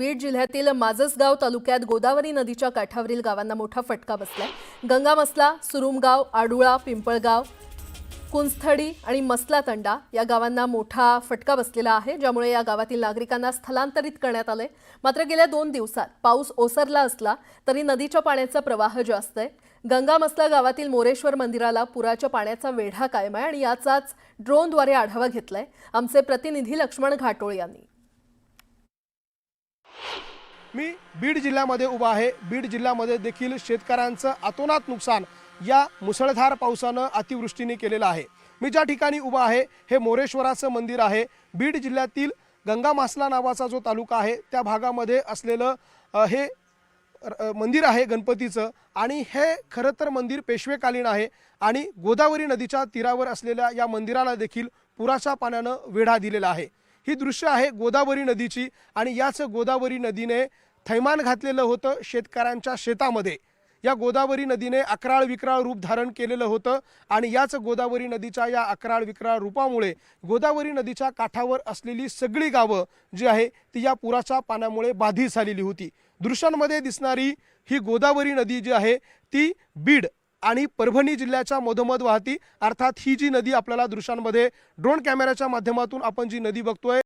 बीड जिल्ह्यातील माजसगाव तालुक्यात गोदावरी नदीच्या काठावरील गावांना मोठा फटका बसलाय। गंगामसला, सुरुमगाव, आडुळा, पिंपळगाव, कुंस्थडी आणि मसला तंडा या गावांना मोठा फटका बसलेला आहे, ज्यामुळे या गावातील नागरिकांना स्थलांतरित करण्यात आले। मात्र गेल्या 2 दिवसात पाऊस ओसरला असला तरी नदीच्या पाण्याचा प्रवाह जास्त आहे। गंगामसला गावातील मोरेश्वर मंदिराला पुराच्या पाण्याचा वेढा कायम आहे आणि याचाच ड्रोनद्वारे आढावा घेतलाय आमचे प्रतिनिधी लक्ष्मण घाटोळ यांनी। मी बीड जिल्ह्यामध्ये उभा आहे। बीड जिल्ह्यामध्ये देखील शेतकऱ्यांचं अतोनात नुकसान या मुसळधार पावसानं अतिवृष्टीने केलेलं आहे। मी ज्या ठिकाणी उभा आहे हे मोरेश्वराचं मंदिर आहे। बीड जिल्ह्यातील गंगामासला नावाचा जो तालुका आहे त्या भागामध्ये असलेलं हे मंदिर आहे गणपतीचं, आणि हे खरं तर मंदिर पेशवेकालीन आहे आणि गोदावरी नदीच्या तीरावर असलेल्या या मंदिराला देखील पुराच्या पाण्यानं वेढा दिलेला आहे। ही दृश्य आहे गोदावरी नदीची आणि याच गोदावरी नदीने थैमान घातलेलं होतं शेतकऱ्यांच्या शेतामध्ये। या गोदावरी नदीने अकराळ विक्राळ रूप धारण केलेलं होतं आणि याच गोदावरी नदीच्या या अकराळ विक्राळ रूपामुळे गोदावरी नदीच्या काठावर असलेली सगळी गावं जी आहे ती या पुराच्या पाण्यामुळे बाधित झालेली होती। दृश्यांमध्ये दिसणारी ही गोदावरी नदी जी आहे ती बीड आणि परभणी जिल्ह्याच्या मधोमध वाहती। अर्थात ही जी नदी आपल्याला दृश्यांमध्ये ड्रोन कॅमेऱ्याच्या माध्यमातून आपण जी नदी बघतोय